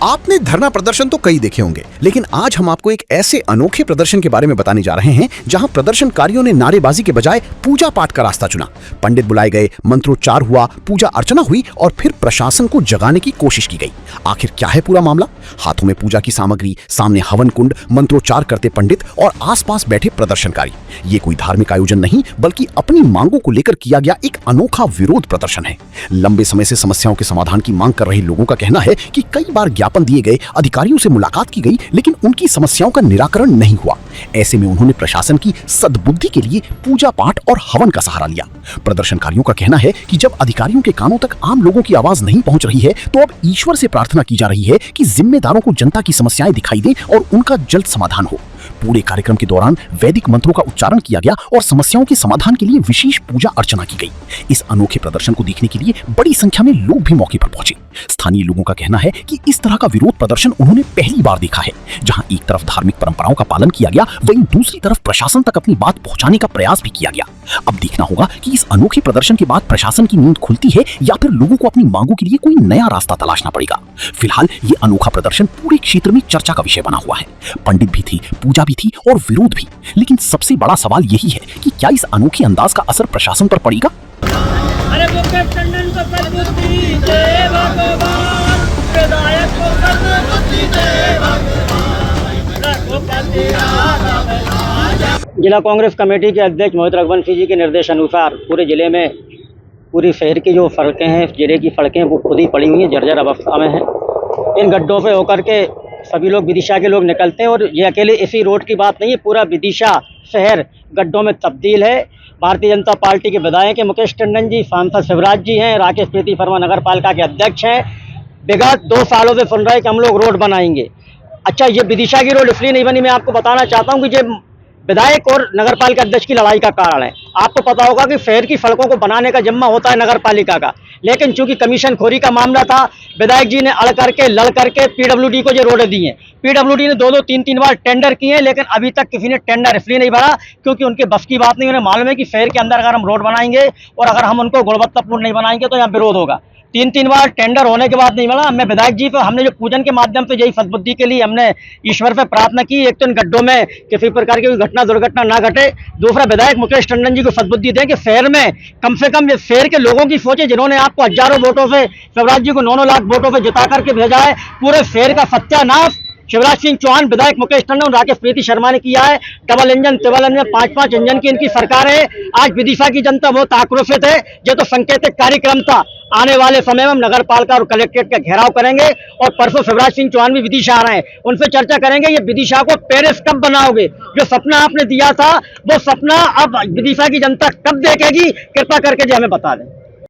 आपने धरना प्रदर्शन तो कई देखे होंगे, लेकिन आज हम आपको एक ऐसे अनोखे प्रदर्शन के बारे में बताने जा रहे हैं जहां प्रदर्शनकारियों ने नारेबाजी के बजाय पूजा पाठ का रास्ता चुना। पंडित बुलाए गए, मंत्रोच्चार हुआ, पूजा अर्चना हुई और फिर प्रशासन को जगाने की कोशिश की गई। आखिर क्या है पूरा मामला? हाथों में पूजा की सामग्री, सामने हवन कुंड, मंत्रोच्चार करते पंडित और आसपास बैठे प्रदर्शनकारी। ये कोई धार्मिक आयोजन नहीं, बल्कि अपनी मांगों को लेकर किया गया एक अनोखा विरोध प्रदर्शन है। लंबे समय से समस्याओं के समाधान की मांग कर रहे लोगों का कहना है कि कई बार ज्ञापन दिए गए, अधिकारियों से मुलाकात की गई, लेकिन उनकी समस्याओं का निराकरण नहीं हुआ। ऐसे में उन्होंने प्रशासन की सद्बुद्धि के लिए पूजा पाठ और हवन का सहारा लिया। प्रदर्शनकारियों का कहना है कि जब अधिकारियों के कानों तक आम लोगों की आवाज नहीं पहुंच रही है, तो अब ईश्वर से प्रार्थना की जा रही है कि जिम्मेदारों को जनता की समस्याएं दिखाई दें और उनका जल्द समाधान हो। पूरे कार्यक्रम के दौरान वैदिक मंत्रों का उच्चारण किया गया और समस्याओं के समाधान के लिए विशेष पूजा अर्चना की गई। इस अनोखे प्रदर्शन को देखने के लिए बड़ी संख्या में लोग भी मौके पर पहुंचे। स्थानीय लोगों का कहना है कि इस तरह का विरोध प्रदर्शन उन्होंने पहली बार देखा है, जहां एक तरफ धार्मिक परंपराओं का पालन किया गया, वहीं दूसरी तरफ प्रशासन तक अपनी बात पहुंचाने का प्रयास भी किया गया। अब देखना होगा कि इस अनोखे प्रदर्शन के बाद प्रशासन की नींद खुलती है या फिर लोगों को अपनी मांगों के लिए कोई नया रास्ता तलाशना पड़ेगा। फिलहाल ये अनोखा प्रदर्शन पूरे क्षेत्र में चर्चा का विषय बना हुआ है। पंडित भी थी, पूजा भी थी और विरोध भी, लेकिन सबसे बड़ा सवाल यही है कि क्या इस अनोखे अंदाज का असर प्रशासन पर पड़ेगा? अरे मुकेश टंडन को सद्बुद्धि दे भगवान, विधायक को सद्बुद्धि दे भगवान। जिला कांग्रेस कमेटी के अध्यक्ष मोहित रघुवंशी जी के निर्देश अनुसार पूरे जिले में पूरी शहर की जो सड़कें हैं, जिले की सड़कें वो खुद ही पड़ी हुई हैं, जर्जर अवस्था में हैं। इन गड्ढों पे होकर के सभी लोग विदिशा के लोग निकलते हैं और ये अकेले इसी रोड की बात नहीं है, पूरा विदिशा शहर गड्ढों में तब्दील है। भारतीय जनता पार्टी के विधायक मुकेश टंडन जी, सांसद शिवराज जी हैं, राकेश प्रीति वर्मा नगर पालिका के अध्यक्ष हैं। विगत 2 सालों से सुन रहे हैं कि हम लोग रोड बनाएंगे। अच्छा, ये विदिशा की रोड इसलिए नहीं बनी, मैं आपको बताना चाहता हूँ कि ये विधायक और नगर पालिका अध्यक्ष की लड़ाई का कारण है। आपको पता होगा कि शहर की सड़कों को बनाने का जिम्मा होता है नगर पालिका का, लेकिन चूंकि कमीशन खोरी का मामला था, विधायक जी ने अड़ करके लड़ करके पीडब्ल्यूडी को ये रोडें दी हैं। पीडब्ल्यूडी ने 2-2, 3-3 बार टेंडर किए हैं, लेकिन अभी तक किसी ने टेंडर इसलिए नहीं भरा क्योंकि उनके बस की बात नहीं। उन्हें मालूम है कि शहर के अंदर अगर हम रोड बनाएंगे और अगर हम उनको गुणवत्तापूर्ण नहीं बनाएंगे तो यहाँ विरोध होगा। 3-3 बार टेंडर होने के बाद नहीं मिला। मैं विधायक जी पर हमने जो पूजन के माध्यम से यही सद्बुद्धि के लिए हमने ईश्वर पे प्रार्थना की, एक तो इन गड्ढों में किसी प्रकार की घटना दुर्घटना ना घटे, दूसरा विधायक मुकेश टंडन जी को सद्बुद्धि दें कि शहर में कम से कम ये शहर के लोगों की सोचे, जिन्होंने आपको हजारों वोटों से, शिवराज जी को 9-9 लाख वोटों से जिता करके भेजा है। पूरे शहर का सत्यानाश शिवराज सिंह चौहान, विधायक मुकेश टंडन और राकेश प्रीति शर्मा ने किया है। Double engine, triple engine, 5-5 engine की इनकी सरकार है। आज विदिशा की जनता बहुत आक्रोशित है। ये तो संकेतिक कार्यक्रम था। आने वाले समय में हम नगर पालिका और कलेक्ट्रेट का घेराव करेंगे और परसों शिवराज सिंह चौहान भी विदिशा आ रहे हैं, उनसे चर्चा करेंगे। ये विदिशा को पेरिस कब बनाओगे? जो सपना आपने दिया था वो सपना अब विदिशा की जनता कब देखेगी? कृपा करके जी हमें बता दें।